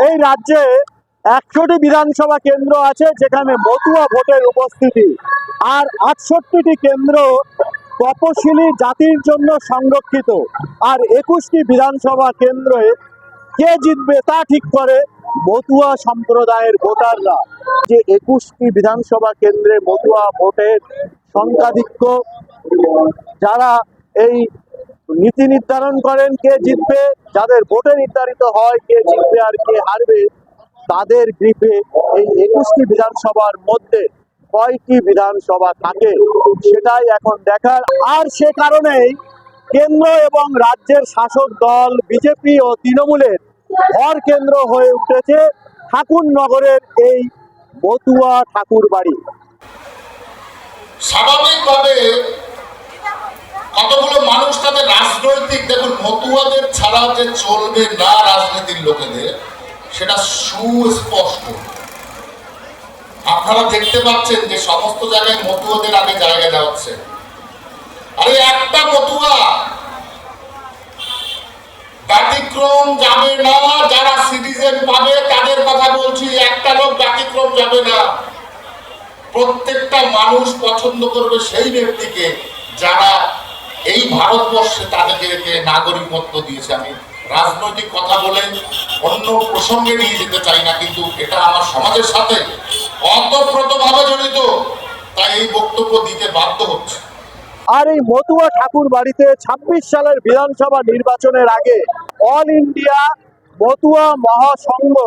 এই রাজ্যে 100টি বিধানসভা কেন্দ্র আছে যেখানে মতুয়া ভোটের উপস্থিতি, আর 68টি কেন্দ্র তপশিলি জাতির জন্য সংরক্ষিত। আর 21টি বিধানসভা কেন্দ্রে কে জিতবে তা ঠিক করে মতুয়া সম্প্রদায়ের ভোটাররা। যে 21টি বিধানসভা কেন্দ্রে মতুয়া ভোটের সংখ্যাধিক্য, যারা এই নীতি নির্ধারণ করেন কে জিতবে, যাদের ভোটে নির্ধারিত হয় কে জিতবে আর কে হারবে, তাদের গ্রিপে এই 21টি বিধানসভার মধ্যে কয়টি বিধানসভা থাকে সেটাই এখন দেখার। আর সে কারণেই কেন্দ্র এবং রাজ্যের শাসক দল বিজেপি ও তৃণমূলের ভর কেন্দ্র হয়ে উঠেছে ঠাকুরনগরের এই মতুয়া ঠাকুর বাড়ি। স্বাভাবিকভাবে কতগুলো মানুষ তাদের রাজনৈতিক, দেখুন মতুয়াদের ছাড়া যে চলবে না রাজনীতির লোকেদের, সেটা সুস্পষ্ট। আপনারা দেখতে পাচ্ছেন যে সমস্ত জায়গায় মতুয়াদের আগে জায়গা দেওয়া হচ্ছে। আরে একটা মতুয়া ব্যতিক্রম যাবে না, যারা সিটিজেন পাবে তাদের কথা বলছি, একটা লোক ব্যতিক্রম যাবে না। প্রত্যেকটা মানুষ পছন্দ করবে সেই ব্যক্তিকে যারা এই ভারতবর্ষে তাদেরকে নাগরিকত্ব দিয়েছে। আমি রাজনৈতিক কথা বলে অন্য প্রসঙ্গে নিয়ে যেতে চাই না, কিন্তু এটা আমার সমাজের সাথে অতপ্রতভাবে জড়িত, তাই এই বক্তব্য দিতে বাধ্য হচ্ছে। আর এই মতুয়া ঠাকুর বাড়িতে 26 সালের বিধানসভা নির্বাচনের আগে অল ইন্ডিয়া মতুয়া মহাসংঘ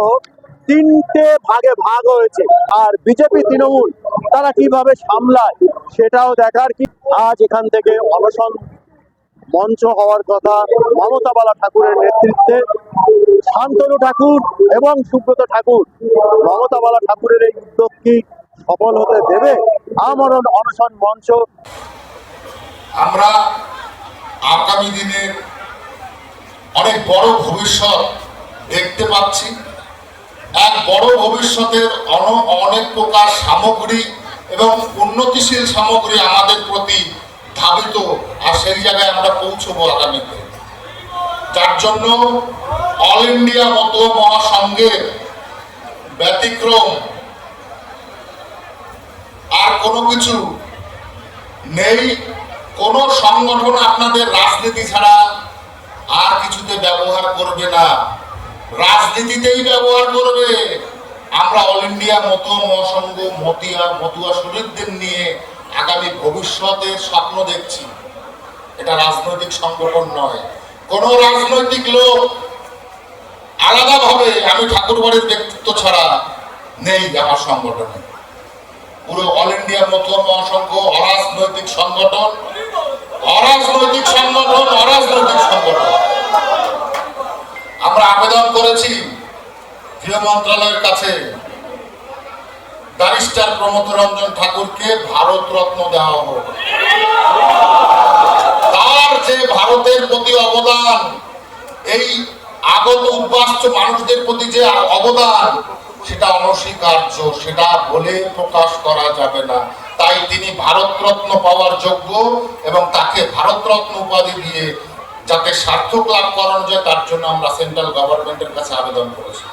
3টে ভাগে ভাগ হয়েছে। আর বিজেপি তৃণমূল তারা কিভাবে সামলায় সেটাও দেখার। কি আজ এখান থেকে অনশন মঞ্চ হওয়ার কথা মমতা বালা ঠাকুরের নেতৃত্বে। শান্তনু ঠাকুর এবং সুব্রত ঠাকুর, মমতা বালা ঠাকুরের এই উদ্যোগ কি সফল হতে দেবে? আমরণ অনশন মঞ্চ। আমরা আগামী দিনের অনেক বড় ভবিষ্যৎ দেখতে পাচ্ছি। এক বড় ভবিষ্যতের অনেক প্রকার সামগ্রী এবং উন্নতিশীল সামগ্রী আমাদের প্রতি ধাবিত, আর সেই জায়গায় আমরা পৌঁছবো আগামীতে। যার জন্য অল ইন্ডিয়া মতুয়া মহাসংঘের ব্যতিক্রম আর কোনো কিছু নেই। কোন সংগঠন আপনাদের রাজনীতি ছাড়া আর কিছুতে ব্যবহার করবে না, রাজনীতিতেই ব্যবহার করবে। আমরা অল ইন্ডিয়া মতুয়া মহাসংঘ মতুয়া শহীদদের নিয়ে আগামী ভবিষ্যতের স্বপ্ন দেখছি। এটা রাজনৈতিক সংগঠন নয়। কোন রাজনৈতিক লোক আলাদাভাবে আমি ঠাকুরবাড়ির ব্যক্তিত্ব ছাড়া নেই আমার সংগঠনে। পুরো অল ইন্ডিয়া মতুয়া মহাসংঘ অরাজনৈতিক সংগঠন, অরাজনৈতিক সংগঠন, অরাজনৈতিক সংগঠন। আমরা আবেদন করেছি গৃহ মন্ত্রণালয়ের কাছে ব্যারিস্টার প্রমথ রঞ্জন ঠাকুরকে ভারত রত্ন দেওয়া হোক। তার যে ভারতের প্রতি অবদান, এই আগত উদ্বাস্ত মানুষদের প্রতি যে অবদান, সেটা অনস্বীকার্য, সেটা বলে প্রকাশ করা যাবে না। তাই তিনি ভারতরত্ন পাওয়ার যোগ্য এবং তাকে ভারতরত্ন উপাধি দিয়ে যাতে সার্থক লাভ করানো যায়, তার জন্য আমরা সেন্ট্রাল গভর্নমেন্টের কাছে আবেদন করেছি।